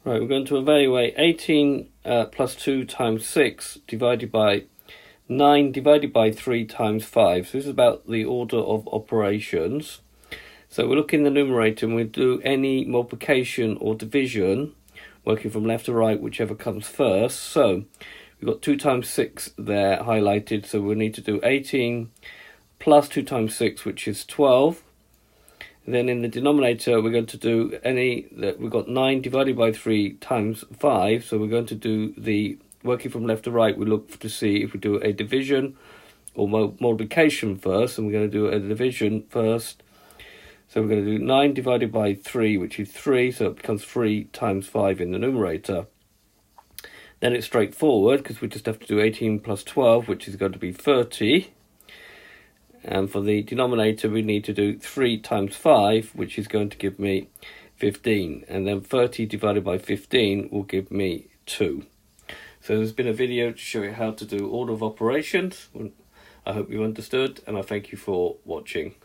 Right, we're going to evaluate 18 plus 2 times 6 divided by 9 divided by 3 times 5. So this is about the order of operations. So we'll look in the numerator and we'll do any multiplication or division, working from left to right, whichever comes first. So we've got 2 times 6 there highlighted, so we'll need to do 18 plus 2 times 6, which is 12. Then in the denominator, we're going to do we've got 9 divided by 3 times 5. So we're going to do the, working from left to right, we look to see if we do a division or multiplication first. And we're going to do a division first. So we're going to do 9 divided by 3, which is 3. So it becomes 3 times 5 in the numerator. Then it's straightforward because we just have to do 18 plus 12, which is going to be 30. And for the denominator, we need to do 3 times 5, which is going to give me 15. And then 30 divided by 15 will give me 2. So there's been a video to show you how to do order of operations. I hope you understood, and I thank you for watching.